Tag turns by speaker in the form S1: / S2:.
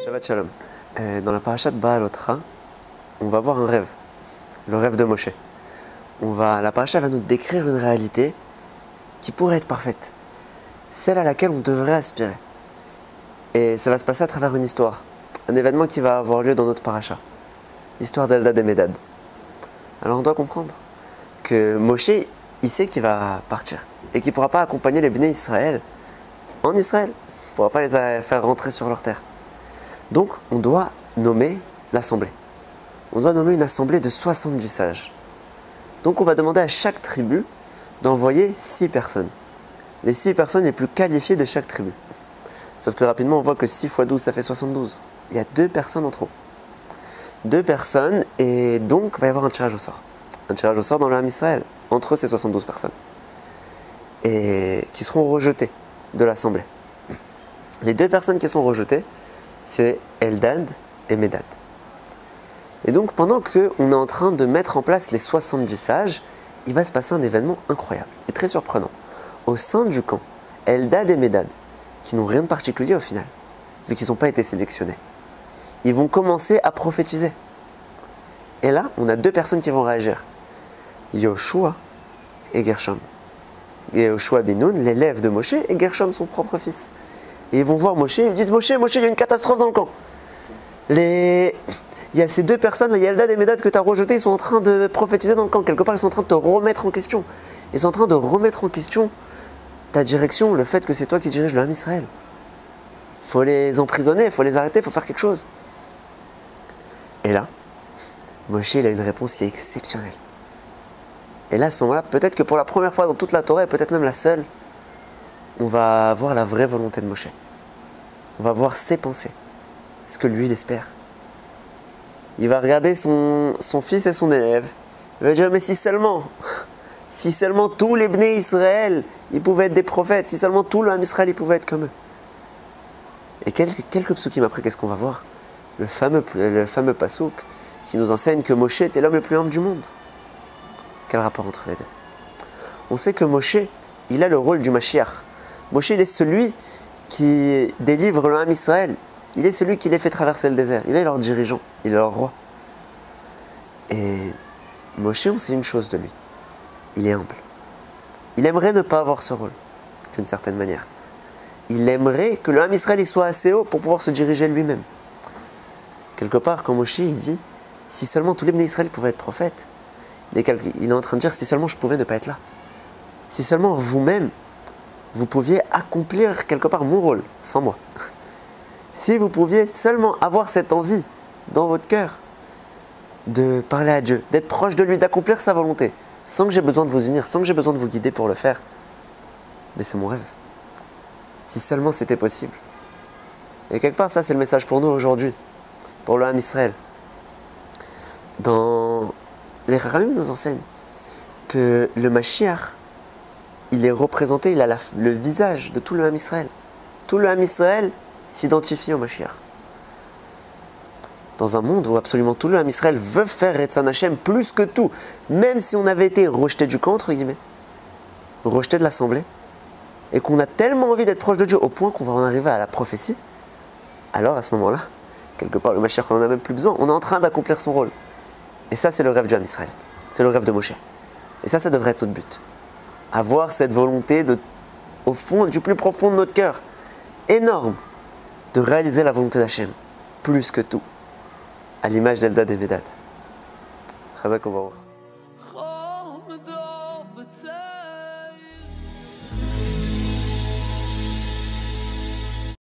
S1: Shabbat Shalom. Dans la paracha de Ba'alotra, on va voir un rêve, le rêve de Moshe. La paracha va nous décrire une réalité qui pourrait être parfaite, celle à laquelle on devrait aspirer. Et ça va se passer à travers une histoire, un événement qui va avoir lieu dans notre paracha, l'histoire d'Eldad et Médad. Alors on doit comprendre que Moshe, il sait qu'il va partir et qu'il ne pourra pas accompagner les Bnei Israël en Israël. Il ne pourra pas les faire rentrer sur leur terre. Donc, on doit nommer l'assemblée. On doit nommer une assemblée de 70 sages. Donc, on va demander à chaque tribu d'envoyer 6 personnes. Les 6 personnes les plus qualifiées de chaque tribu. Sauf que rapidement, on voit que 6 x 12, ça fait 72. Il y a 2 personnes en trop. 2 personnes, et donc, il va y avoir un tirage au sort. Un tirage au sort dans le Ham Israël, entre ces 72 personnes. Et qui seront rejetées de l'assemblée. Les 2 personnes qui sont rejetées, c'est Eldad et Médad. Et donc, pendant qu'on est en train de mettre en place les 70 sages, il va se passer un événement incroyable et très surprenant. Au sein du camp, Eldad et Médad, qui n'ont rien de particulier au final, vu qu'ils n'ont pas été sélectionnés, ils vont commencer à prophétiser. Et là, on a 2 personnes qui vont réagir. Yoshua et Gershom. Yoshua ben Nun, l'élève de Moshe, et Gershom, son propre fils. Et ils vont voir Moshe, ils disent Moshe, il y a une catastrophe dans le camp. Il y a ces 2 personnes, il y a Eldad et Médad que tu as rejetés, ils sont en train de prophétiser dans le camp. Quelque part, ils sont en train de te remettre en question. Ils sont en train de remettre en question ta direction, le fait que c'est toi qui diriges le Ham Israël. Il faut les emprisonner, il faut les arrêter, il faut faire quelque chose. Et là, Moshe, il a une réponse qui est exceptionnelle. Et là, à ce moment-là, peut-être que pour la première fois dans toute la Torah, et peut-être même la seule, on va voir la vraie volonté de Moshe. On va voir ses pensées, ce que lui, il espère. Il va regarder son fils et son élève. Il va dire, mais si seulement tous les Bnei Israël, ils pouvaient être des prophètes, si seulement tout le Ham Israël, il pouvait être comme eux. Et quelques psukim après, qu'est-ce qu'on va voir? Le fameux pasouk qui nous enseigne que Moshe était l'homme le plus humble du monde. Quel rapport entre les deux? On sait que Moshe, il a le rôle du Mashiach. Moshe, il est celui qui délivre le Ham Israël. Il est celui qui les fait traverser le désert. Il est leur dirigeant. Il est leur roi. Et Moshe, on sait une chose de lui. Il est humble. Il aimerait ne pas avoir ce rôle, d'une certaine manière. Il aimerait que le Ham Israël soit assez haut pour pouvoir se diriger lui-même. Quelque part, quand Moshe il dit, si seulement tous les Bnei Israël pouvaient être prophètes, il est en train de dire, si seulement je pouvais ne pas être là. Si seulement vous-même, vous pouviez accomplir quelque part mon rôle, sans moi. Si vous pouviez seulement avoir cette envie dans votre cœur de parler à Dieu, d'être proche de lui, d'accomplir sa volonté, sans que j'ai besoin de vous unir, sans que j'ai besoin de vous guider pour le faire. Mais c'est mon rêve. Si seulement c'était possible. Et quelque part, ça c'est le message pour nous aujourd'hui, pour le Ham Israël. Les Chachamim nous enseignent que le Mashiach, il est représenté, il a le visage de tout le Ham Israël. Tout le Ham Israël s'identifie au Mashiach. Dans un monde où absolument tout le Ham Israël veut faire Retzon Hashem plus que tout, même si on avait été rejeté du camp, entre guillemets, rejeté de l'assemblée, et qu'on a tellement envie d'être proche de Dieu au point qu'on va en arriver à la prophétie, alors à ce moment-là, quelque part le Mashiach, on n'en a même plus besoin, on est en train d'accomplir son rôle. Et ça, c'est le rêve du Ham Israël. C'est le rêve de Moshe. Et ça devrait être notre but. Avoir cette volonté au fond, du plus profond de notre cœur, énorme, de réaliser la volonté d'Hachem, plus que tout, à l'image d'Eldad et Médad. Chazak Baruch.